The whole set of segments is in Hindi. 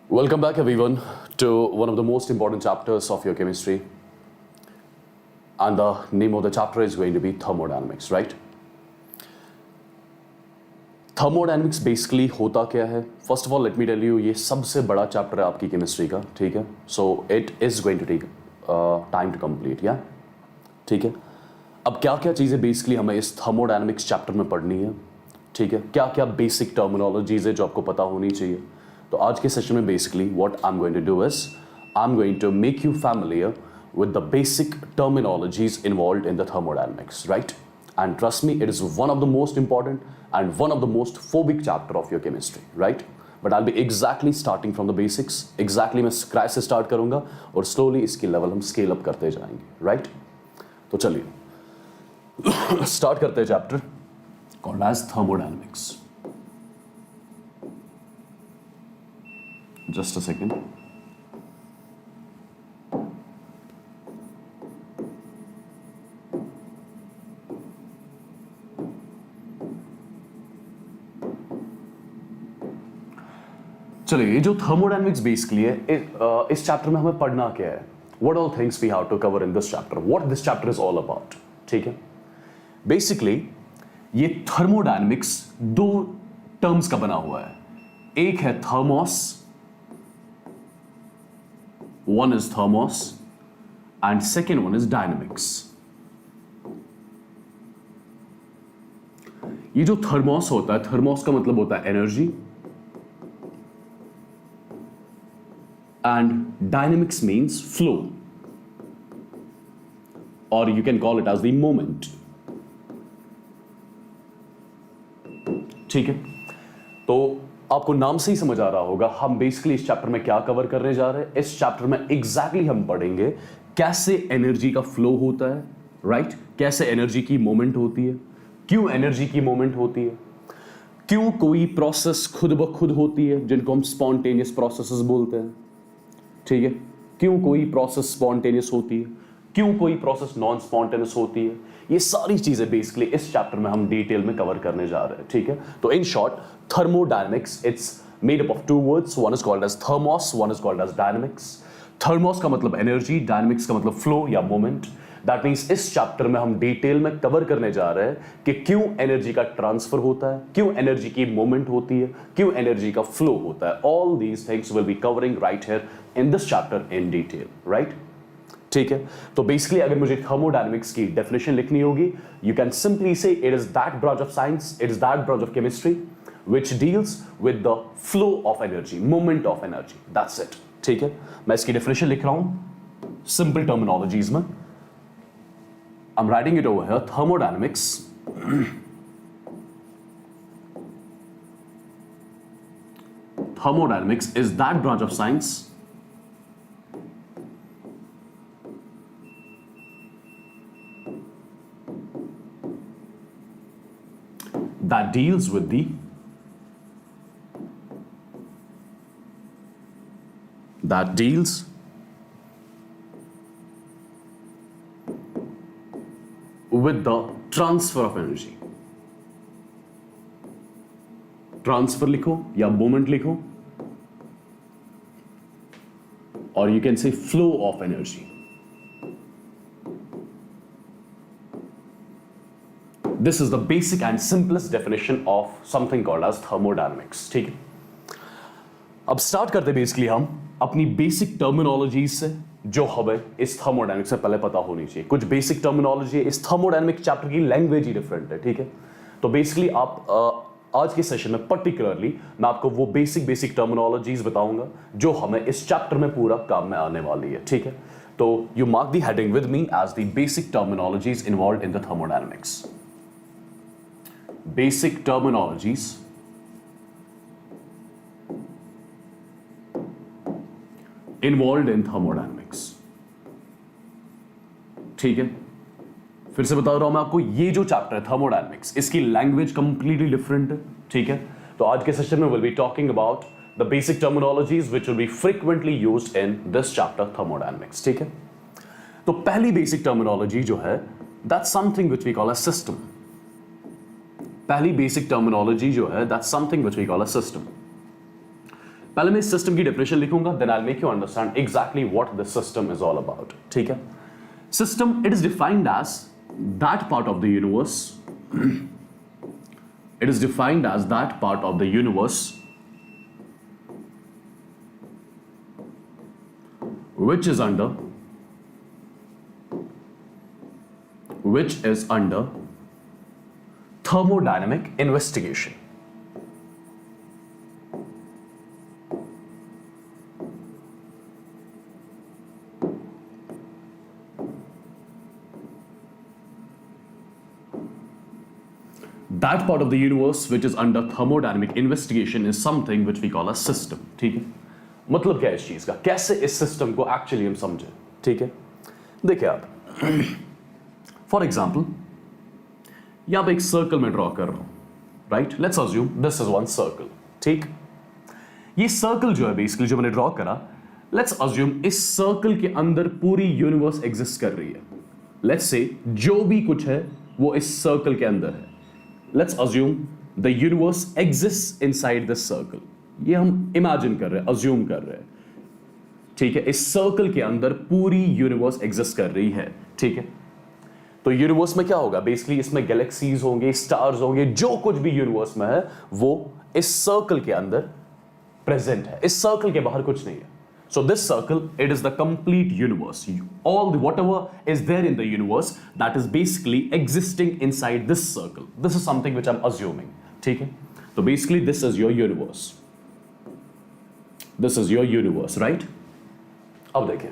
Welcome back, everyone, to one of the most important chapters of your chemistry. And the name of the chapter is going to be thermodynamics, right? Thermodynamics basically होता क्या है? First of all, let me tell you, ये सबसे बड़ा चैप्टर है आपकी केमिस्ट्री का, ठीक है? So it is going to take time to complete, yeah? ठीक है? अब क्या क्या चीज़ें बेसिकली हमें इस थर्मोडायनेमिक्स चैप्टर में पढ़नी है, ठीक है? क्या क्या बेसिक टर्मिनोलॉजीज है जो आपको पता होनी चाहिए? तो आज के सेशन में basically what I am going to do is I am going to make you familiar with the basic terminologies involved in the thermodynamics, right? And trust me, it is one of the most important and one of the most phobic chapter of your chemistry, right? But I'll be exactly starting from the basics. Exactly मैं scratch से start करूँगा और slowly इसकी level हम scale up करते जाएंगे, right? तो चलिए start करते हैं chapter called as thermodynamics. Just a second. चलिए ये जो थर्मोडायनेमिक्स बेसिकली है इस चैप्टर में हमें पढ़ना क्या है what all things we have to cover in this chapter what this chapter is all about ठीक है बेसिकली ये थर्मोडायनेमिक्स दो टर्म्स का बना हुआ है एक है thermos one is thermos and second one is dynamics ये जो थर्मोस होता है थर्मोस का मतलब होता है energy and dynamics means flow or you can call it as the moment ठीक है तो आपको नाम से ही समझ आ रहा होगा हम बेसिकली इस चैप्टर में क्या कवर करने जा रहे हैं इस चैप्टर में एग्जैक्टली हम पढ़ेंगे कैसे एनर्जी का फ्लो होता है राइट कैसे एनर्जी की मोमेंट होती है क्यों एनर्जी की मोमेंट होती है क्यों कोई प्रोसेस खुद ब खुद होती है जिनको हम स्पॉन्टेनियस प्रोसेसेस बोलते हैं ठीक है क्यों कोई प्रोसेस स्पॉन्टेनियस होती है क्यों कोई प्रोसेस नॉन स्पॉन्टेनियस होती है ये सारी चीजें बेसिकली इस चैप्टर में हम डिटेल में कवर करने जा रहे हैं ठीक है तो in short thermodynamics it's made up of two words one is called as thermos one is called as dynamics thermos का मतलब एनर्जी डायनेमिक्स का मतलब फ्लो या मोमेंट दैट मीन्स इस चैप्टर में हम डिटेल में कवर करने जा रहे हैं कि क्यों एनर्जी का ट्रांसफर होता है क्यों एनर्जी की मूवमेंट होती है क्यों एनर्जी का फ्लो होता है all these things will be covering right here in this chapter in detail right ठीक है तो बेसिकली अगर मुझे थर्मोडायनेमिक्स की डेफिनेशन लिखनी होगी यू कैन सिंपली से it is that branch of science it is that branch of chemistry which deals with the flow of energy movement of energy that's it ठीक है मैं इसकी डेफिनेशन लिख रहा हूं सिंपल टर्मिनोलॉजीज में I'm writing it over here thermodynamics thermodynamics is that branch of science that deals with the with the transfer of energy transfer लिखो या मोमेंट लिखो और you can say flow of energy this is the basic and simplest definition of something called as thermodynamics ठीक है अब स्टार्ट करते बेसिकली हम अपनी बेसिक टर्मिनोलॉजीज से जो हमें इस थर्मोडायनेमिक्स से पहले पता होनी चाहिए कुछ बेसिक टर्मिनोलॉजी इस थर्मोडायनेमिक चैप्टर की लैंग्वेज ही डिफरेंट है ठीक है तो बेसिकली आप आज के सेशन में पर्टिकुलरली मैं आपको वो बेसिक टर्मिनोलॉजीज बताऊंगा जो हमें इस चैप्टर में पूरा काम में आने वाली है ठीक है तो you mark the heading with me as the basic terminologies involved in the thermodynamics basic terminologies involved in thermodynamics ठीक है फिर से बता रहा हूं मैं आपको ये जो चैप्टर है थर्मोडायनेमिक्स इसकी लैंग्वेज कंप्लीटली डिफरेंट है ठीक है तो आज के सेशन में will be talking about the basic terminologies which will be frequently used in this chapter thermodynamics ठीक है तो पहली बेसिक टर्मिनोलॉजी जो है that's something which we call a system पहली बेसिक टर्मिनोलॉजी जो है that's something which we call a system पहले मैं इस सिस्टम की डेफिनेशन लिखूंगा, then I make you understand exactly what this system is all about. ठीक है. System, it is defined as that part of the universe, it is defined as that part of the universe which is under thermodynamic investigation. That part of the universe which is under thermodynamic investigation is something which we call a system. ठीक है. मतलब क्या है इस चीज का, कैसे इस सिस्टम को एक्चुअली हम समझें. ठीक है. देखिए आप, फॉर एग्जाम्पल यहां पे एक सर्कल में ड्रॉ कर रहा हूं. Right, let's assume this is one circle. ठीक. ये सर्कल जो है बेसिकली जो मैंने ड्रॉ करा, लेट्स अज्यूम इस सर्कल के अंदर पूरी यूनिवर्स एग्जिस्ट कर रही है. लेट्स से जो भी कुछ है वो इस सर्कल के अंदर है. Let's assume the universe exists inside this circle. ये हम इमेजिन कर रहे हैं, अज्यूम कर रहे हैं. ठीक है. इस सर्कल के अंदर पूरी यूनिवर्स एग्जिस्ट कर रही है. ठीक है. तो यूनिवर्स में क्या होगा, बेसिकली इसमें गैलेक्सीज होंगे, स्टार्स होंगे, जो कुछ भी यूनिवर्स में है वो इस सर्कल के अंदर प्रेजेंट है. इस सर्कल के बाहर कुछ नहीं है. So this circle, it is the complete universe. All the whatever is there in the universe that is basically existing inside this circle. This is something which I'm assuming. ठीक है? So basically this is your universe. This is your universe, right? अब देखिए,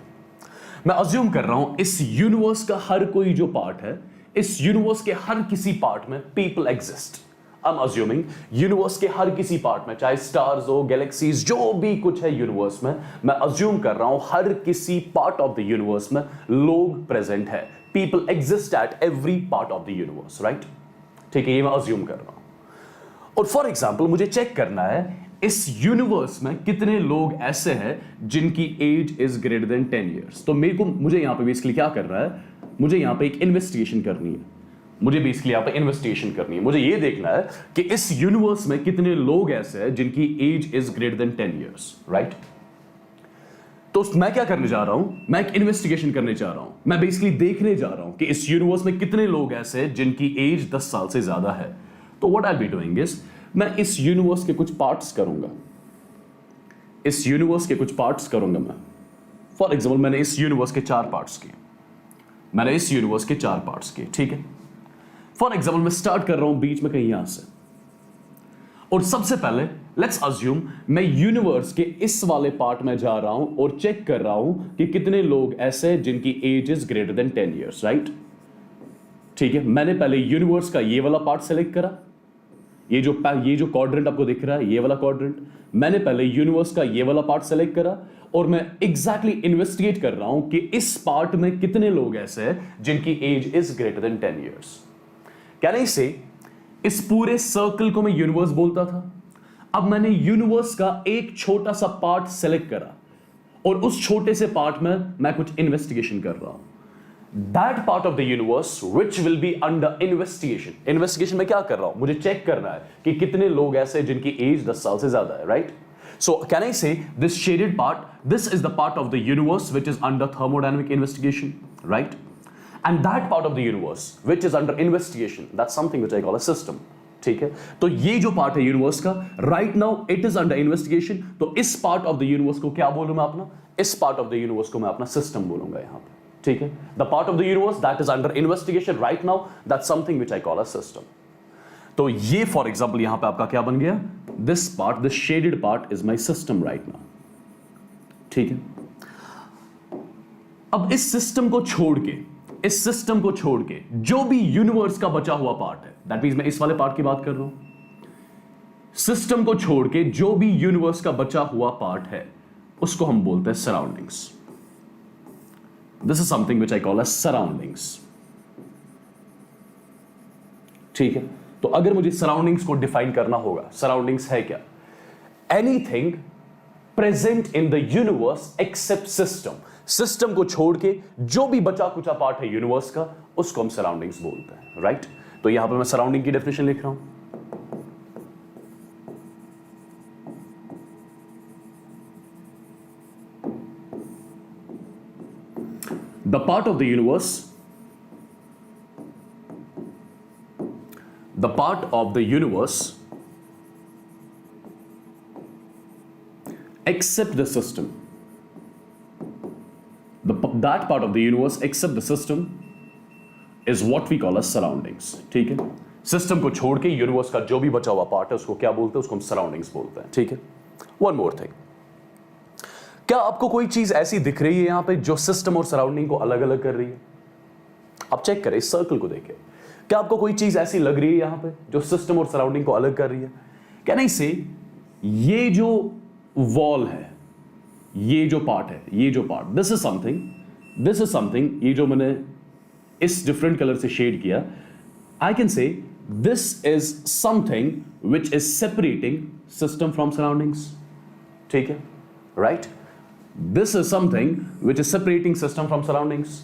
मैं assume कर रहा हूं इस universe का हर कोई जो पार्ट है, इस universe के हर किसी पार्ट में people exist. I'm assuming universe के हर किसी पार्ट में, चाहे स्टार्स हो, गैलेक्सीज, जो भी कुछ है यूनिवर्स में, मैं अज्यूम कर रहा हूं हर किसी पार्ट ऑफ द यूनिवर्स में लोग प्रेजेंट है. People exist at every part of the universe. Right. ठीक है. ये मैं अज्यूम कर रहा हूं. और फॉर एग्जाम्पल मुझे चेक करना है इस यूनिवर्स में कितने लोग ऐसे हैं जिनकी age is greater than 10 years. तो मुझे यहां पे बेसिकली क्या करना है, मुझे यहां पे एक इन्वेस्टिगेशन करनी है. मुझे बेसिकली यहां पे इन्वेस्टिगेशन करनी है. मुझे ये देखना है कि इस यूनिवर्स में कितने लोग ऐसे हैं जिनकी age is greater than 10 years. Right. तो मैं क्या करने जा रहा हूं, मैं एक इन्वेस्टिगेशन करने जा रहा हूं. मैं बेसिकली देखने जा रहा हूं कि इस यूनिवर्स में कितने लोग ऐसे हैं जिनकी एज 10 साल से ज्यादा है. तो what I be doing is, मैं इस यूनिवर्स के कुछ पार्ट्स करूंगा. इस यूनिवर्स के कुछ पार्ट्स करूंगा मैं. फॉर एग्जाम्पल मैंने इस यूनिवर्स के 4 पार्ट्स किए. मैंने इस यूनिवर्स के 4 पार्ट्स किए. ठीक है. फॉर एग्जाम्पल मैं स्टार्ट कर रहा हूं बीच में कहीं यहां से, और सबसे पहले लेट्स अज्यूम मैं यूनिवर्स के इस वाले पार्ट में जा रहा हूं और चेक कर रहा हूं कि कितने लोग ऐसे हैं जिनकी age is greater than 10 years. Right. ठीक है. मैंने पहले यूनिवर्स का ये वाला पार्ट सेलेक्ट करा. ये जो क्वाड्रेंट आपको दिख रहा है, ये वाला क्वाड्रेंट, मैंने पहले यूनिवर्स का ये वाला पार्ट सेलेक्ट करा और मैं एग्जैक्टली इन्वेस्टिगेट कर रहा हूं कि इस पार्ट में कितने लोग ऐसे हैं जिनकी age is greater than 10 years. Can I say इस पूरे सर्कल को मैं यूनिवर्स बोलता था. अब मैंने यूनिवर्स का एक छोटा सा पार्ट सेलेक्ट करा और उस छोटे से पार्ट में मैं कुछ इन्वेस्टिगेशन कर रहा हूं. That part of the universe which will be under investigation. Investigation में क्या कर रहा हूं, मुझे चेक करना है कि कितने लोग ऐसे जिनकी एज 10 साल से ज्यादा है. Right. So can I say this shaded part, this is the part of the universe which is under thermodynamic investigation. Right. And that part of the universe which is under investigation, that's something which I call a system. ठीक है. तो ये जो पार्ट है यूनिवर्स का, right now it is under investigation. तो इस पार्ट ऑफ द यूनिवर्स को क्या बोलूं मैं अपना, इस पार्ट ऑफ द यूनिवर्स को मैं अपना सिस्टम बोलूंगा यहां पे. ठीक है. The part of the universe that is under investigation right now, that's something which I call a system. तो ये फॉर एग्जांपल यहां पे आपका क्या बन गया, this part, this shaded part is my system right now. ठीक है. अब इस सिस्टम को छोड़ के जो भी यूनिवर्स का बचा हुआ पार्ट है, दैट मींस मैं इस वाले पार्ट की बात कर रहा हूं. सिस्टम को छोड़ के जो भी यूनिवर्स का बचा हुआ पार्ट है उसको हम बोलते हैं surroundings. This is something which I call as surroundings. ठीक है. तो अगर मुझे सराउंडिंग्स को डिफाइन करना होगा, सराउंडिंग्स है क्या, anything present in the universe except system. System को छोड़ के जो भी बचा कुचा पार्ट है यूनिवर्स का उसको हम सराउंडिंग्स बोलते हैं. राइट. तो यहां पर मैं सराउंडिंग की डेफिनेशन लिख रहा हूं. The part of the universe, the part of the universe except the system, that part of the universe except the system is what we call as surroundings. ठीक है, सिस्टम को छोड़ के यूनिवर्स का जो भी बचा हुआ पार्ट है उसको क्या बोलते हैं? उसको हम सराउंडिंग्स बोलते हैं। ठीक है, वन मोर थिंग, क्या आपको कोई चीज ऐसी दिख रही है यहां पे जो सिस्टम और सराउंडिंग को अलग अलग कर रही है? आप चेक करें, इस सर्कल को देखें, क्या आपको कोई चीज ऐसी लग रही है यहां पे जो सिस्टम और सराउंडिंग को अलग कर रही है? क्या नहीं से ये जो वॉल है, ये जो पार्ट है, ये जो पार्ट, दिस इज समथिंग, ये जो मैंने इस डिफरेंट कलर से शेड किया, I can say this is something which is separating system from surroundings. ठीक है, right? This is something which is separating system from surroundings,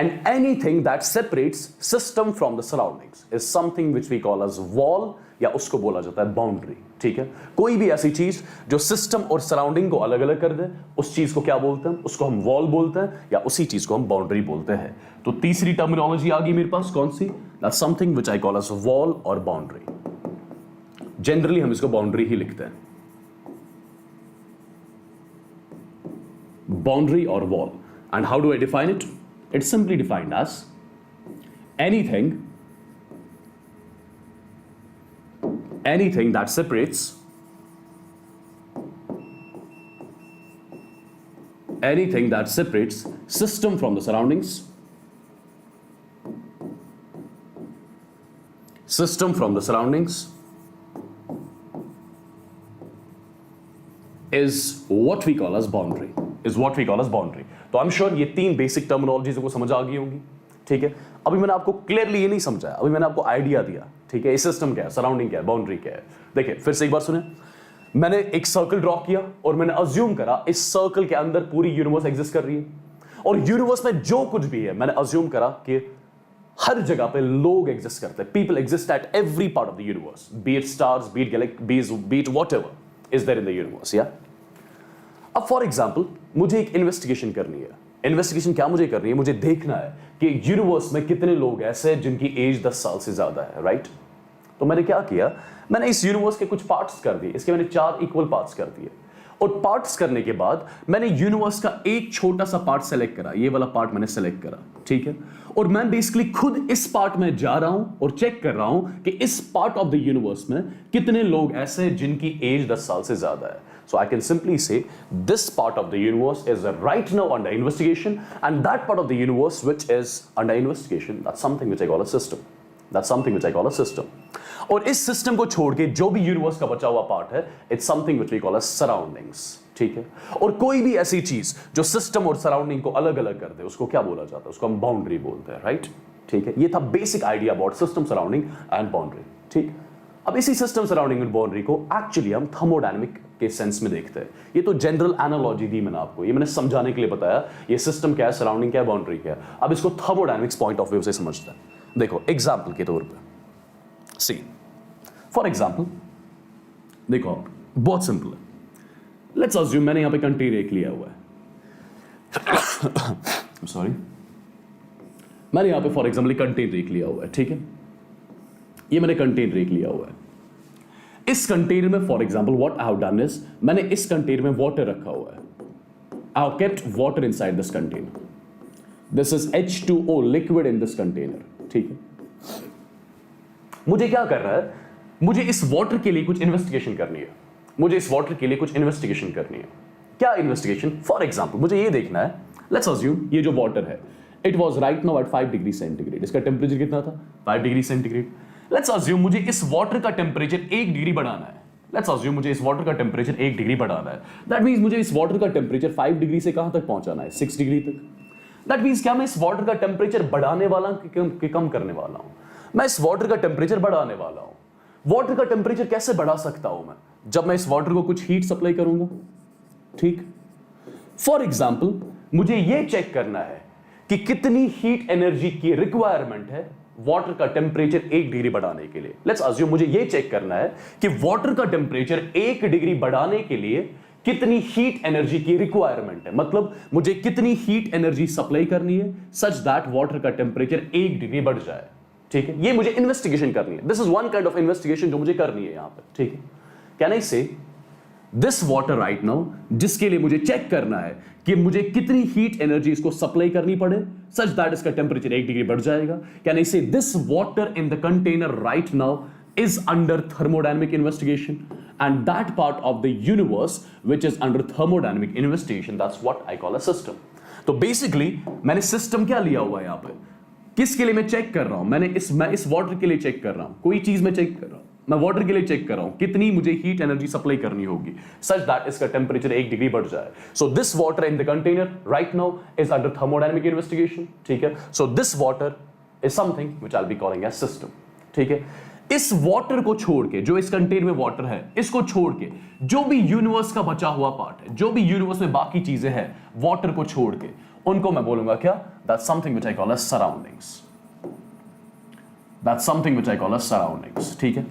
and anything that separates system from the surroundings is something which we call as wall, या उसको बोला जाता है बाउंड्री। ठीक है, कोई भी ऐसी चीज जो सिस्टम और सराउंडिंग को अलग अलग कर दे, उस चीज को क्या बोलते हैं? उसको हम वॉल बोलते हैं, या उसी चीज को हम बाउंड्री बोलते हैं। तो तीसरी टर्मिनोलॉजी आ गई मेरे पास, कौन सी? That's something which I call as wall और बाउंड्री। जनरली हम इसको बाउंड्री ही लिखते हैं, बाउंड्री और wall. And how do I define it? It's simply defined as anything that separates system from the surroundings, is what we call as boundary. तो आई एम श्योर ये तीन बेसिक टर्मिनोलॉजीज को समझ आ गई होंगी। ठीक है, अभी मैंने आपको क्लियरली ये नहीं समझाया, अभी मैंने आपको आइडिया दिया। ठीक है, सिस्टम क्या है, सराउंडिंग क्या है, बाउंड्री क्या है। देखिए फिर से एक बार सुने, मैंने एक सर्कल ड्रॉ किया और मैंने अज्यूम करा इस सर्कल के अंदर पूरी यूनिवर्स एग्जिस्ट कर रही है, और यूनिवर्स में जो कुछ भी है मैंने अज्यूम करा कि हर जगह पे लोग एग्जिस्ट करते हैं, people exist at every part of the universe, be it stars, be it galaxy, be it whatever is there in the universe. या अब फॉर एग्जाम्पल मुझे एक इन्वेस्टिगेशन करनी है। इन्वेस्टिगेशन क्या मुझे करनी है? मुझे देखना है कि यूनिवर्स में कितने लोग ऐसे हैं जिनकी एज 10 साल से ज्यादा है, राइट? तो मैंने क्या किया, मैंने इस यूनिवर्स के कुछ पार्ट्स कर दिए, इसके मैंने 4 इक्वल पार्ट्स कर दिए, और पार्ट्स करने के बाद मैंने यूनिवर्स का एक छोटा सा पार्ट सेलेक्ट करा, ये वाला पार्ट मैंने सेलेक्ट करा। ठीक है, और मैं बेसिकली खुद इस पार्ट में जा रहा हूं और चेक कर रहा हूं कि इस पार्ट ऑफ द यूनिवर्स में कितने लोग ऐसे हैं जिनकी एज 10 साल से ज्यादा है। So I can simply say this part of the universe is right now under investigation, and that part of the universe which is under investigation, that's something which I call a system. और इस सिस्टम को छोड़ के जो भी यूनिवर्स का बचा हुआ पार्ट है, it's something which we call as surroundings। ठीक है, और कोई भी ऐसी चीज जो सिस्टम और सराउंडिंग को अलग अलग कर दे, उसको क्या बोला जाता है? उसको हम बाउंड्री बोलते हैं, राइट? ठीक है, ये था basic idea about system, surrounding and boundary. ठीक, अब इसी सिस्टम, सराउंडिंग एंड बाउंड्री को एक्चुअली हम थर्मोडायनेमिक के सेंस में देखते हैं। ये तो जनरल एनालॉजी दी मैंने आपको, ये मैंने समझाने के लिए बताया, ये सिस्टम क्या है, सराउंडिंग क्या है, बाउंड्री क्या है। अब इसको थर्मोडायनेमिक्स पॉइंट ऑफ व्यू से समझते हैं। देखो एग्जांपल के तौर पे, सी फॉर एग्जांपल, देखो आप, बहुत सिंपल है। लेट्स अज्यूम मैंने यहां पे कंटेनर एक लिया हुआ है, सॉरी, मैंने यहां पे फॉर एग्जांपल एक कंटेनर एक लिया हुआ है। ठीक है, ये मैंने कंटेनर एक लिया हुआ है। इस कंटेनर में for example what I have done is, मैंने इस कंटेनर में वाटर रखा हुआ है। I have kept water inside this container, this is H2O liquid in this container. ठीक है, मुझे क्या कर रहा है, मुझे इस वाटर के लिए कुछ इन्वेस्टिगेशन करनी है, क्या इन्वेस्टिगेशन? फॉर एग्जांपल मुझे ये देखना है, लेट्स अज्यूम ये जो वाटर है, it was right now at 5 degree centigrade, इसका टेम्परेचर कितना था? 5 डिग्री सेंटीग्रेड। लेट्स अज्यूम मुझे इस वाटर का टेम्परेचर 1 डिग्री बढ़ाना है, दैट मींस मुझे इस वाटर का टेम्परेचर 5 डिग्री से कहां तक पहुंचाना है? 6 डिग्री तक। दैट मींस क्या मैं इस वाटर का टेम्परेचर बढ़ाने वाला कि कम करने वाला हूं? मैं इस वाटर का टेम्परेचर बढ़ाने वाला हूं। वाटर का टेम्परेचर कैसे बढ़ा सकता हूं मैं? जब मैं इस वाटर को कुछ हीट सप्लाई करूंगा। ठीक, फॉर एग्जाम्पल मुझे यह चेक करना है कि कितनी हीट एनर्जी की रिक्वायरमेंट है वाटर का टेम्परेचर 1 डिग्री बढ़ाने के लिए। लेट्स अज्यूम मुझे यह चेक करना है कि वाटर का टेम्परेचर 1 डिग्री बढ़ाने के लिए कितनी हीट एनर्जी की रिक्वायरमेंट है, मतलब मुझे कितनी हीट एनर्जी सप्लाई करनी है सच दैट वाटर का टेंपरेचर 1 डिग्री बढ़ जाए। ठीक है, ये मुझे इन्वेस्टिगेशन करनी है। This is one kind of investigation जो मुझे करनी है यहां पर। ठीक है, can I say this water right now, जिसके लिए मुझे चेक करना है कि मुझे कितनी हीट एनर्जी इसको सप्लाई करनी पड़े सच दैट इसका टेंपरेचर 1 डिग्री बढ़ जाएगा। Can I say this water in the container right now is under thermodynamic investigation, and that part of the universe which is under thermodynamic investigation, that's what I call a system. तो बेसिकली मैंने सिस्टम क्या लिया हुआ है यहां पे, किसके लिए मैं चेक कर रहा हूं, मैं इस वाटर के लिए चेक कर रहा हूं, कोई चीज मैं चेक कर रहा हूं, मैं वाटर के लिए चेक कर रहा हूं कितनी मुझे हीट एनर्जी सप्लाई करनी होगी सच दैट इसका टेंपरेचर 1 डिग्री बढ़ जाए। So this water in the container right now is under thermodynamic investigation. ठीक है, so this water is something which I will be calling as system. ठीक है, इस वाटर को छोड़ के, जो इस कंटेनर में वाटर है, इसको छोड़ के जो भी यूनिवर्स का बचा हुआ पार्ट है, जो भी यूनिवर्स में बाकी चीजें हैं वाटर को छोड़ के, उनको मैं बोलूंगा क्या, that's something which I call as surroundings. That's something which I call as surroundings. ठीक है,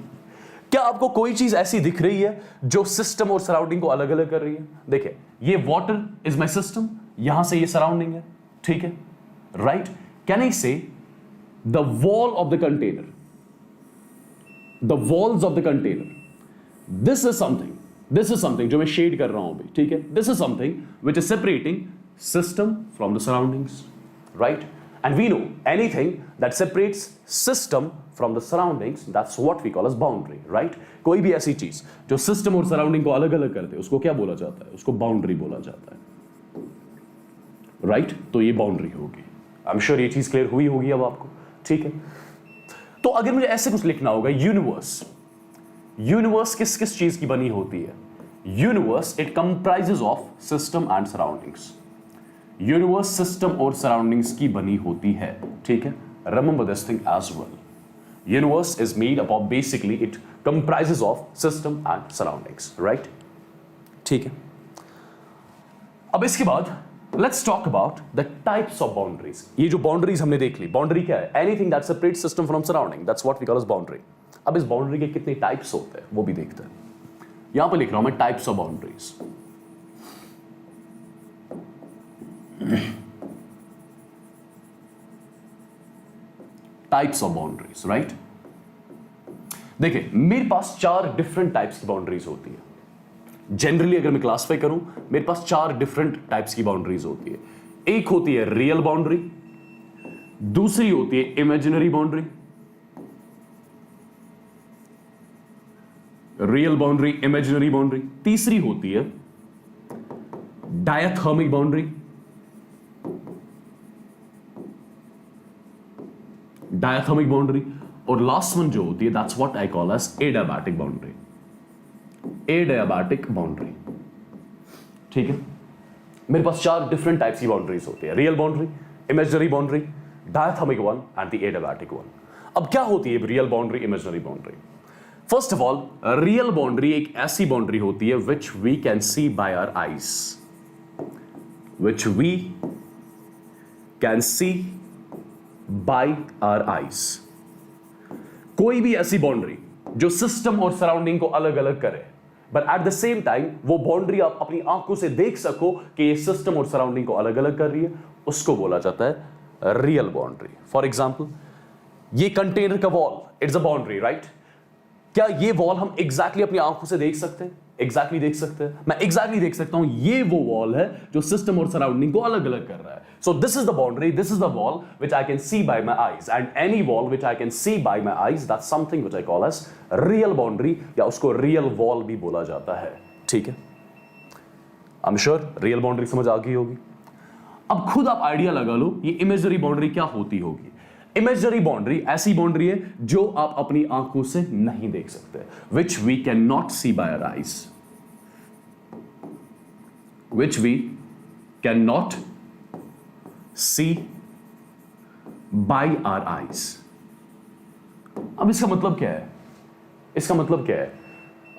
क्या आपको कोई चीज ऐसी दिख रही है जो सिस्टम और सराउंडिंग को अलग अलग कर रही है? देखिए, ये वाटर इज माई सिस्टम, यहां से ये सराउंडिंग है। ठीक है, राइट, कैन आई से the wall of the container, the walls of the container, this is something जो मैं शेड कर रहा हूं अभी। ठीक है, this is something which is separating system from the surroundings, right? And we know anything that separates system from the surroundings, that's what we call as boundary, right? कोई भी ऐसी चीज जो सिस्टम और सराउंडिंग को अलग अलग करते हैं उसको क्या बोला जाता है, उसको बाउंड्री बोला जाता है, राइट? तो ये बाउंड्री होगी। आई एम श्योर ये चीज क्लियर हुई होगी अब आपको। ठीक है, तो अगर मुझे ऐसे कुछ लिखना होगा, यूनिवर्स किस किस चीज की बनी होती है? Universe it comprises of system and surroundings. Universe system और सराउंडिंग्स की बनी होती है। ठीक है, remember this thing as well. Universe is made up of, basically it comprises of system and surroundings, right? ठीक है, अब इसके बाद let's talk about the types of boundaries. ये जो बाउंड्रीज हमने देख ली, बाउंड्री क्या है? Anything that separates system from surrounding, that's what we call as boundary. अब इस बाउंड्री के कितने टाइप्स होते हैं वो भी देखते हैं। यहां पर लिख रहा हूं मैं types of boundaries. Types of boundaries, right? देखिए, मेरे पास 4 डिफरेंट टाइप्स की बाउंड्रीज होती है। जनरली अगर मैं क्लासिफाई करूं, मेरे पास 4 डिफरेंट टाइप्स की बाउंड्रीज होती है। एक होती है रियल बाउंड्री, दूसरी होती है imaginary boundary, real boundary, imaginary boundary, तीसरी होती है डायथर्मिक बाउंड्री, डायथर्मिक बाउंड्री, और लास्ट वन जो होती है that's what I call as adiabatic boundary. Adiabatic boundary. ठीक है, मेरे पास 4 डिफरेंट टाइप्स की बाउंड्रीज होती है, real boundary, imaginary boundary, diathermic one and the adiabatic one. अब क्या होती है real boundary, imaginary boundary? First of all, real boundary एक ऐसी बाउंड्री होती है which we can see by our eyes, which we can see by our eyes. कोई भी ऐसी बाउंड्री जो सिस्टम और सराउंडिंग को अलग अलग करे, but at the same time वो बाउंड्री आप अपनी आंखों से देख सको कि ये सिस्टम और सराउंडिंग को अलग अलग कर रही है, उसको बोला जाता है रियल बाउंड्री। फॉर एग्जाम्पल, ये कंटेनर का wall, it's a boundary, right? क्या ये वॉल हम एग्जैक्टली अपनी आंखों से देख सकते हैं? एग्जैक्टली देख सकते हैं। मैं एग्जैक्टली देख सकता हूं ये वो वॉल है जो सिस्टम और सराउंडिंग को अलग अलग कर रहा है। So this is the boundary, this is the wall which I can see by my eyes, and any wall which I can see by my eyes, that's something which I call as real boundary, या उसको रियल वॉल भी बोला जाता है। ठीक है, आई एम श्योर रियल बाउंड्री समझ आ गई होगी। अब खुद आप आइडिया लगा लो ये इमेजिनरी बाउंड्री क्या होती होगी। इमेजिनरी बाउंड्री ऐसी बाउंड्री है जो आप अपनी आंखों से नहीं देख सकते, which we can not see by our eyes, which we cannot see by our eyes। अब इसका मतलब क्या है? इसका मतलब क्या है?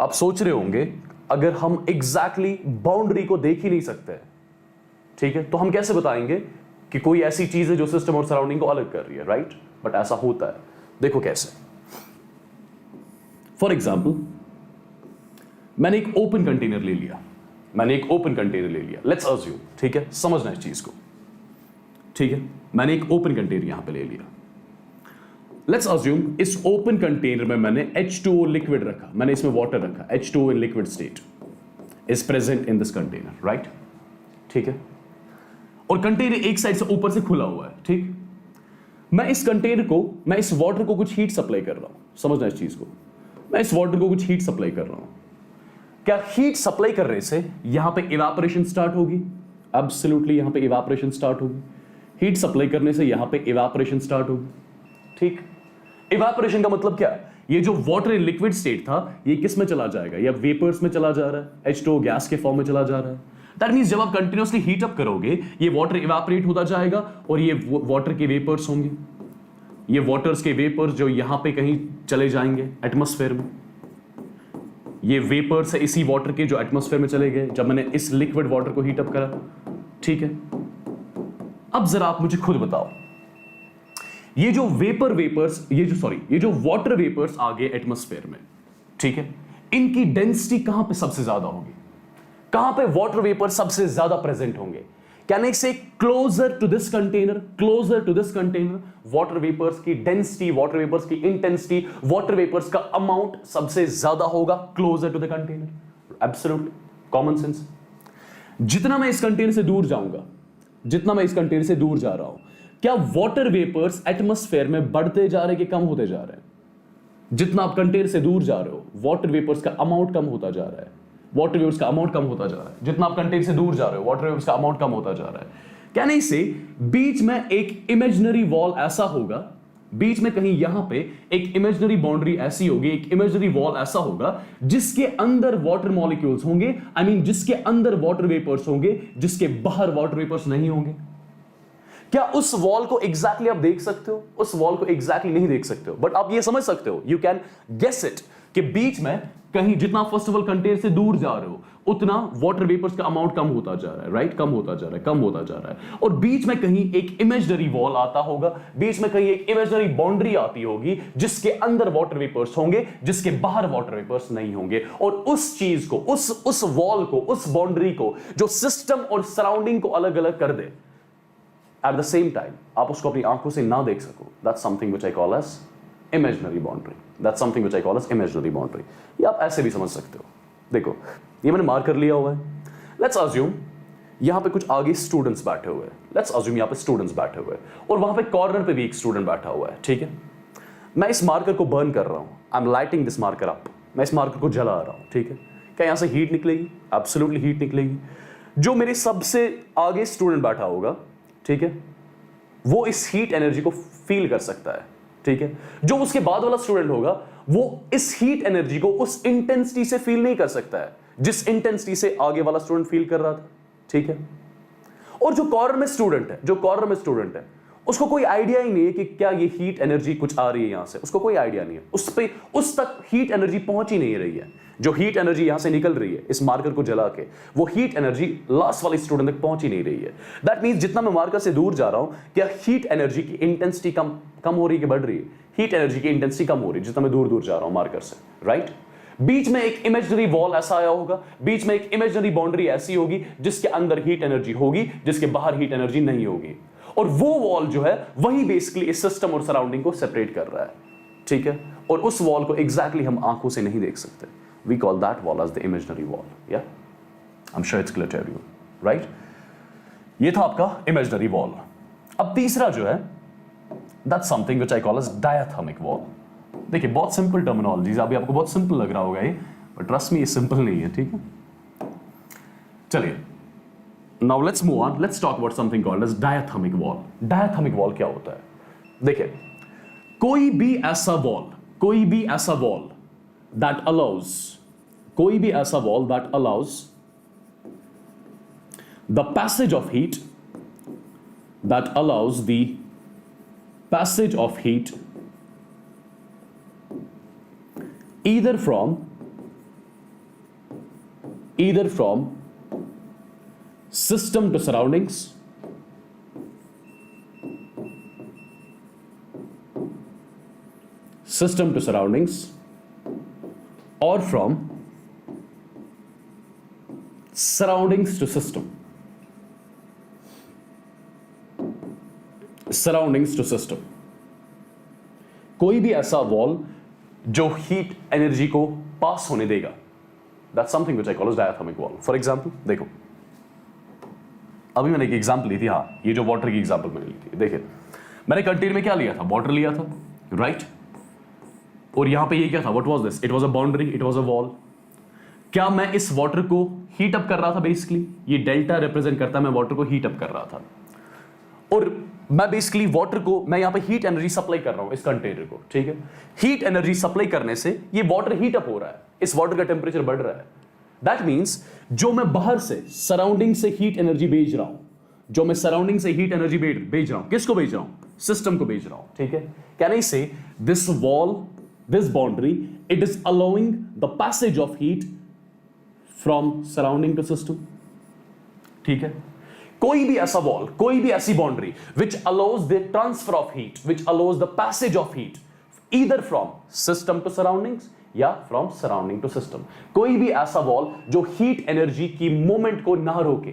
आप सोच रहे होंगे अगर हम एग्जैक्टली बाउंड्री को देख ही नहीं सकते, ठीक है, तो हम कैसे बताएंगे कि कोई ऐसी चीज है जो सिस्टम और सराउंडिंग को अलग कर रही है, राइट? बट ऐसा होता है। देखो कैसे। फॉर एग्जाम्पल, मैंने एक ओपन कंटेनर ले लिया, मैंने एक ओपन कंटेनर ले लिया, लेट्स अज्यूम, ठीक है, समझना इस चीज को, ठीक है, मैंने एक ओपन कंटेनर यहां पे ले लिया। लेट्स अज्यूम इस ओपन कंटेनर में मैंने H2O लिक्विड रखा, मैंने इसमें वाटर रखा, H2O in liquid state is present in this container, right, ठीक है, और कंटेनर एक साइड से ऊपर से खुला हुआ है, ठीक। मैं इस कंटेनर को, मैं इस वाटर को कुछ हीट सप्लाई कर रहा हूं, समझना इस चीज को, मैं इस वाटर को कुछ हीट सप्लाई कर रहा हूं। क्या हीट सप्लाई करने से यहां पे इवेपोरेशन स्टार्ट होगी? एब्सोल्युटली यहां पे इवेपोरेशन स्टार्ट होगी। हीट सप्लाई करने से यहां पे इवेपोरेशन स्टार्ट होगी, ठीक। इवेपोरेशन का मतलब क्या? ये जो वाटर इन लिक्विड स्टेट था ये किस में चला जाएगा? या वेपर्स में चला जा रहा है, H2O गैस के फॉर्म में चला जा रहा है। दैट मींस जब आप कंटिन्यूअसली हीट अप करोगे ये वाटर इवेपोरेट होता जाएगा और ये वाटर के वेपर्स होंगे, ये वाटर्स के वेपर्स जो यहां पे कहीं चले जाएंगे एटमॉस्फेयर में, ये वेपर्स इसी वाटर के जो एटमॉस्फेयर में चले गए जब मैंने इस लिक्विड वाटर को हीट अप करा, ठीक है। अब जरा आप मुझे खुद बताओ, ये जो ये जो वाटर वेपर्स आ गए एटमॉस्फेयर में, ठीक है, इनकी डेंसिटी कहां पे सबसे ज्यादा होगी? कहां पे वाटर वेपर सबसे ज्यादा प्रेजेंट होंगे? Can I say closer to this container, closer to this container water vapours की डेंसिटी, वाटर वेपर्स की इंटेंसिटी, वाटर वेपर्स का अमाउंट सबसे ज्यादा होगा closer to the container. Absolutely common sense. जितना मैं इस कंटेनर से दूर जाऊंगा, जितना मैं इस कंटेनर से दूर जा रहा हूं, क्या वाटर वेपर्स एटमॉस्फेयर में बढ़ते जा रहे कि कम होते जा रहे हैं? जितना आप कंटेनर से दूर जा रहे हो वाटर वेपर्स का अमाउंट कम होता जा रहा है, वाटर वेपर्स का अमाउंट कम होता जा रहा है। जितना आप कंटेनर से दूर जा रहे हो वाटर वेपर्स का अमाउंट कम होता जा रहा है। क्या नहीं से बीच में एक इमेजिनरी वॉल ऐसा होगा, बीच में कहीं यहां पे एक इमेजिनरी बाउंड्री ऐसी होगी, एक इमेजिनरी वॉल ऐसा होगा जिसके अंदर वाटर मॉलिक्यूल्स होंगे, आई मीन जिसके अंदर वाटर वेपर्स होंगे, जिसके बाहर वाटर वेपर्स नहीं होंगे। क्या उस वॉल को एग्जैक्टली आप देख सकते हो? उस वॉल को एग्जैक्टली नहीं देख सकते हो, बट आप ये समझ सकते हो, यू कैन गेस इट, कि बीच में कहीं जितना फर्स्ट ऑफ ऑल कंटेनर से दूर जा रहे हो उतना वाटर वेपर्स का अमाउंट कम होता जा रहा है, राइट, कम होता जा रहा है, कम होता जा रहा है। और बीच में कहीं एक इमेजिनरी वॉल आता होगा, बीच में कहीं एक इमेजिनरी बाउंड्री आती होगी जिसके अंदर वाटर वेपर्स होंगे, जिसके बाहर वाटर वेपर्स नहीं होंगे। और उस चीज को, उस वॉल को, उस बाउंड्री को जो सिस्टम और सराउंडिंग को अलग अलग कर दे, एट द सेम टाइम आप उसको अपनी आंखों से ना देख सको, that's something which I call as imaginary boundary. That's something which I call as imaginary boundary. ये आप ऐसे भी समझ सकते हो। देखो ये मैंने मार्कर लिया हुआ है। लेट्स अज्यूम यहां पे कुछ आगे स्टूडेंट्स बैठे हुए हैं, लेट्स अज्यूम यहां पे स्टूडेंट्स बैठे हुए हैं और वहां पे कॉर्नर पे भी एक स्टूडेंट बैठा हुआ है, ठीक है। मैं इस मार्कर को बर्न कर रहा हूं, I am lighting this marker up, मैं इस मार्कर को जला रहा हूं, ठीक है। क्या यहां से हीट निकलेगी? एब्सोल्युटली हीट निकलेगी। जो मेरे सबसे आगे स्टूडेंट बैठा होगा, ठीक है, वो इस हीट एनर्जी को फील कर सकता है, ठीक है। जो उसके बाद वाला स्टूडेंट होगा वो इस हीट एनर्जी को उस इंटेंसिटी से फील नहीं कर सकता है जिस इंटेंसिटी से आगे वाला स्टूडेंट फील कर रहा था, ठीक है। और जो कॉर्नर में स्टूडेंट है, जो कॉर्नर में स्टूडेंट है, उसको कोई आइडिया ही नहीं है कि क्या ये हीट एनर्जी कुछ आ रही है यहां से, उसको कोई आइडिया नहीं है, उस तक हीट एनर्जी पहुंच ही नहीं रही है। जो हीट एनर्जी यहां से निकल रही है इस मार्कर को जला के, वो हीट एनर्जी लास्ट वाले स्टूडेंट तक पहुंच ही नहीं रही है। दैट मींस जितना मैं मार्कर से दूर जा रहा हूं, क्या हीट एनर्जी की इंटेंसिटी कम हो रही है कि बढ़ रही है? हीट एनर्जी की इंटेंसिटी कम हो रही है जितना मैं दूर दूर जा रहा हूं मार्कर से, राइट। बीच में एक इमेजिनरी वॉल ऐसा आया होगा, बीच में एक इमेजिनरी बाउंड्री ऐसी होगी जिसके अंदर हीट एनर्जी होगी, जिसके बाहर हीट एनर्जी नहीं होगी। और वो वॉल जो है वही बेसिकली इस सिस्टम और सराउंडिंग को सेपरेट कर रहा है, ठीक है। और उस वॉल को एग्जैक्टली हम आंखों से नहीं देख सकते। We call that wall as the imaginary wall. Yeah I am sure it's clear to everyone, right. ये था आपका इमेजिनरी वॉल। अब तीसरा जो है that's something which I call as diathermic wall. देखिए बहुत सिंपल टर्मिनोलॉजीज, अभी आपको बहुत सिंपल लग रहा होगा ये, बट ट्रस्ट मी ये सिंपल नहीं है, ठीक है। चलिए now let's move on, let's talk about something called as diathermic wall. Diathermic wall क्या होता है? देखिए कोई भी ऐसा wall that allows the passage of heat, either from system to surroundings, or from surroundings to system, surroundings to system, कोई भी ऐसा वॉल जो हीट एनर्जी को पास होने देगा, that's something which I call as diathermic wall. For example देखो, अभी मैंने एक एग्जांपल ली थी, हाँ ये जो वाटर की एग्जांपल मैंने ली थी, देखिए मैंने कंटेनर में क्या लिया था, वाटर लिया था, राइट? और यहां पे ये क्या था, what was this, it was a boundary, it was a wall. क्या मैं इस वाटर को हीट अप कर रहा था? बेसिकली ये डेल्टा रिप्रेजेंट करता है मैं वाटर को हीट अप कर रहा था, और मैं बेसिकली वाटर को, मैं यहां पे हीट एनर्जी सप्लाई कर रहा हूं इस कंटेनर को, ठीक है? हीट एनर्जी सप्लाई करने से ये वाटर हीट अप हो रहा है, इस वाटर का टेंपरेचर बढ़ रहा है। दैट मींस जो मैं बाहर से सराउंडिंग से हीट एनर्जी भेज रहा हूं, जो मैं सराउंडिंग से हीट एनर्जी भेज रहा हूं, किसको भेज रहा हूं? सिस्टम को भेज रहा हूं, ठीक है? Can I say this wall, this boundary, it is allowing the passage of heat from surrounding to system, ठीक है? कोई भी ऐसा वॉल, कोई भी ऐसी boundary which allows the transfer of heat, which allows the passage of heat either from system to surroundings या from surrounding to system, कोई भी ऐसा वॉल जो हीट एनर्जी की मूवमेंट को ना रोके,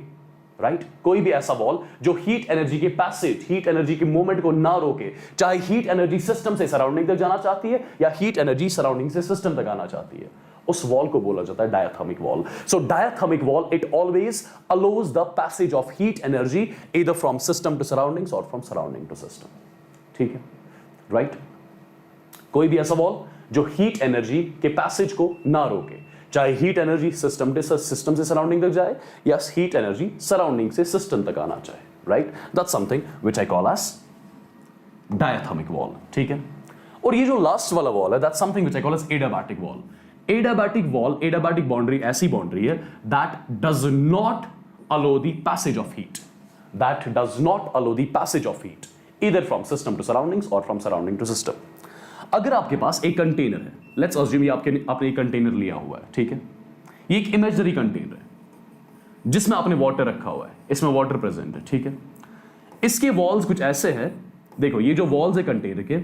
राइट? कोई भी ऐसा वॉल जो हीट एनर्जी के पैसेज, हीट एनर्जी की मूवमेंट को ना रोके, चाहे हीट एनर्जी सिस्टम से सराउंडिंग तक जाना चाहती है या हीट एनर्जी सराउंडिंग से सिस्टम तक आना चाहती है, उस वॉल को बोला जाता है diathermic wall. So diathermic wall, it always allows the passage of heat energy either from system to surroundings और फ्रॉम सराउंडिंग टू सिस्टम, ठीक है? राइट? कोई भी ऐसा वॉल जो हीट एनर्जी के पैसेज को ना रोके, चाहे हीट एनर्जी सिस्टम से सराउंडिंग तक जाए या हीट एनर्जी सराउंडिंग से सिस्टम तक आना चाहे, right? That's something which I call as diathermic wall, ठीक है? और ये जो लास्ट वाला वॉल है, that's something which I call as adiabatic wall. Adiabatic wall, adiabatic boundary ऐसी बाउंड्री है that does not allow the passage of heat, that does not allow the passage of heat either from system to surroundings और फ्रॉम सराउंडिंग टू सिस्टम। अगर आपके पास एक कंटेनर है, लेट्स अज्यूम ये आपने एक कंटेनर लिया हुआ है, ठीक है? ये एक इमेजिनरी कंटेनर है जिसमें आपने वाटर रखा हुआ है, इसमें वाटर प्रेजेंट है, ठीक है? इसके वॉल्स कुछ ऐसे हैं, देखो ये जो वॉल्स है कंटेनर के,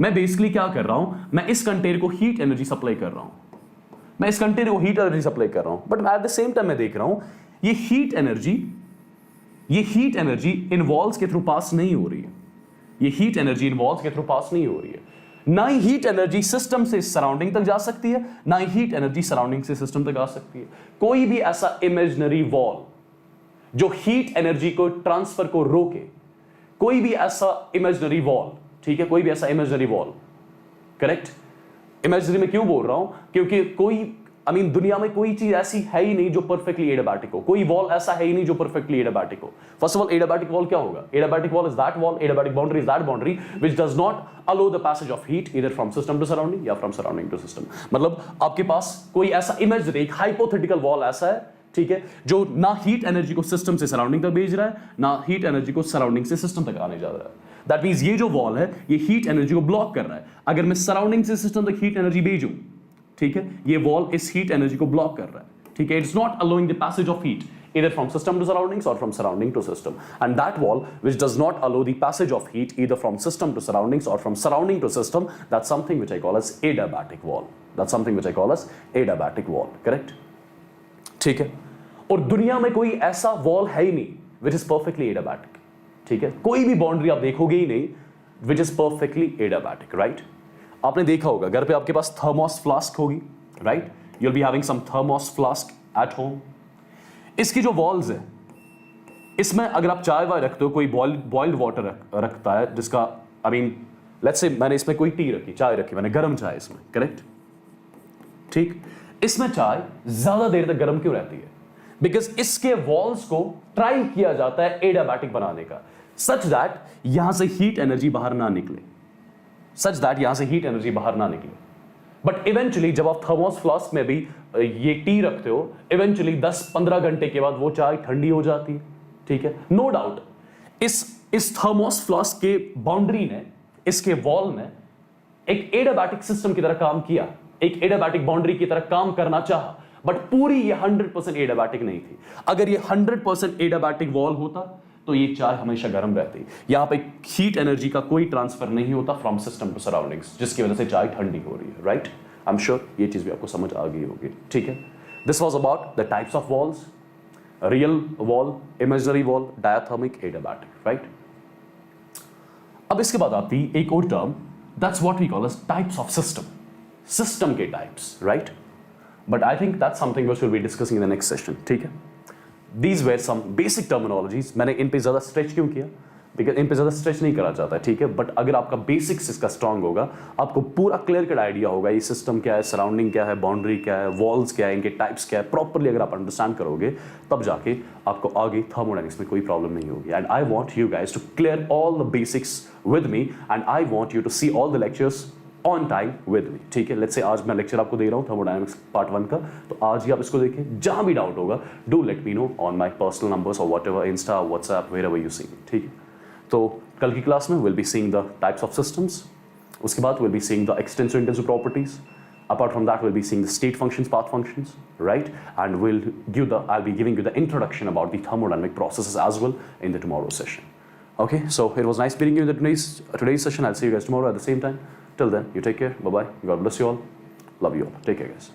मैं बेसिकली क्या कर रहा हूं, मैं इस कंटेनर को हीट एनर्जी सप्लाई कर रहा हूं, मैं इस कंटेनर को हीट एनर्जी सप्लाई कर रहा हूं, but at the same time मैं देख रहा हूं ये हीट एनर्जी इन वॉल्स के थ्रू पास नहीं हो रही है, ये हीट एनर्जी इन वॉल्स के थ्रू पास नहीं हो रही है। ना ही हीट एनर्जी सिस्टम से सराउंडिंग तक जा सकती है, ना ही हीट एनर्जी सराउंडिंग से सिस्टम तक आ सकती है। कोई भी ऐसा इमेजिनरी वॉल जो हीट एनर्जी को ट्रांसफर को रोके, कोई भी ऐसा इमेजिनरी वॉल, ठीक है? कोई भी ऐसा इमेजिनरी वॉल, करेक्ट? इमेजिनरी में क्यों बोल रहा हूं? क्योंकि कोई दुनिया में कोई चीज ऐसी है ही नहीं जो परफेक्टली एडियाबैटिक हो, कोई वॉल ऐसा है ही नहीं जो परफेक्टली एडियाबैटिक हो। First of all, adiabatic wall क्या होगा? Adiabatic wall is that wall, adiabatic boundary is that boundary which does not allow the passage of heat either from system to surrounding या फ्रॉम सराउंडिंग टू सिस्टम। मतलब आपके पास कोई ऐसा इमेजिनरी, एक हाइपोथेटिकल वॉल ऐसा है, ठीक है, जो ना हीट एनर्जी को सिस्टम से सराउंडिंग तक भेज रहा है, ना हीट एनर्जी को सराउंडिंग से सिस्टम तक आने जा रहा है। दैट मींस ये जो वॉल है ये हीट एनर्जी को ब्लॉक कर रहा है। अगर मैं सराउंडिंग से सिस्टम तक हीट एनर्जी भेजूं, ठीक है, ये वॉल इस हीट एनर्जी को ब्लॉक कर रहा है, ठीक है? It's not allowing the passage of heat either from system to surroundings or from surrounding to system, and that wall which does not allow the passage of heat either from system to surroundings or from surrounding to system, that's something which I call as adiabatic wall. That's something which I call as adiabatic wall, correct? ठीक है? और दुनिया में कोई ऐसा वॉल है ही नहीं which is perfectly adiabatic, ठीक है? कोई भी बाउंड्री आप देखोगे ही नहीं which is perfectly adiabatic, right? आपने देखा होगा घर पे आपके पास थर्मोस फ्लास्क होगी, right? You will be having some thermos flask at home. इसकी जो वॉल्स है, इसमें अगर आप चाय वाय रखते हो, कोई बॉइल्ड वाटर रखता है जिसका लेट्स से मैंने इसमें कोई टी रखी, चाय रखी मैंने, गर्म चाय इसमें, करेक्ट? ठीक, इसमें चाय ज्यादा देर तक गर्म क्यों रहती है? बिकॉज इसके वॉल्स को ट्राई किया जाता है एडियाबैटिक बनाने का, सच दैट यहां से हीट एनर्जी बाहर ना निकले, बट इवेंचुअली जब आप थर्मोस फ्लास्क में भी ये टी रखते हो, इवेंचुअली 10-15 घंटे के बाद वो चाय ठंडी हो जाती है, ठीक है? नो डाउट इस थर्मोस फ्लास्क के बाउंड्री ने, इसके वॉल ने एक एडियाबैटिक सिस्टम की तरह काम किया, एक एडियाबैटिक बाउंड्री की तरह काम करना चाहा, बट पूरी ये 100% एडियाबैटिक नहीं थी। अगर ये 100% एडियाबैटिक वॉल होता तो ये चाय हमेशा गर्म रहती। यहां पे हीट एनर्जी का कोई ट्रांसफर नहीं होता फ्रॉम सिस्टम टू सराउंडिंग्स, जिसकी वजह से चाय ठंडी हो रही है, राइट? आई एम श्योर ये चीज भी आपको समझ आ गई होगी, ठीक है? This was about the types of walls real wall, imaginary wall, diathermic, adiabatic, right? अब इसके बाद आती एक और term, that's what we call as types of system. System के types, right? But I think that's something which we'll be discussing in the next session, ठीक है? These were some basic terminologies. मैंने इन पे ज़्यादा स्ट्रेच क्यों किया? बिकॉज इन पे ज़्यादा स्ट्रेच नहीं करा चाहता, ठीक है? बट अगर आपका बेसिक्स इसका स्ट्रांग होगा, आपको पूरा क्लियर कट आइडिया होगा ये सिस्टम क्या है, सराउंडिंग क्या है, बाउंड्री क्या है, वॉल्स क्या है, इनके टाइप्स क्या है, प्रॉपरली अगर आप अंडरस्टैंड करोगे, तब जाके आपको आगे थर्मोडायनेमिक्स में कोई प्रॉब्लम नहीं होगी. And I want you guys to clear all the basics with me, and I want you to see all the lectures on time with me, ठीक है? लेट्स से आज मैं लेक्चर आपको दे रहा हूँ थर्मोडायनेमिक्स पार्ट 1 का, तो आज ही आप इसको देखें. जहां भी डाउट होगा, do let me know on my personal numbers और whatever, Insta, WhatsApp, wherever you see, ठीक है? तो कल की क्लास में will be seeing the types of systems, उसके बाद will be seeing the extensive intensive properties. Apart from that, we'll be seeing the state functions, path functions, right? And I'll be giving you the introduction about the thermodynamic processes as well in the tomorrow session. Okay, so it was nice meeting you in the today's session. I'll see you guys tomorrow at the same time. Till then, you take care. Bye-bye. God bless you all. Love you all. Take care, guys.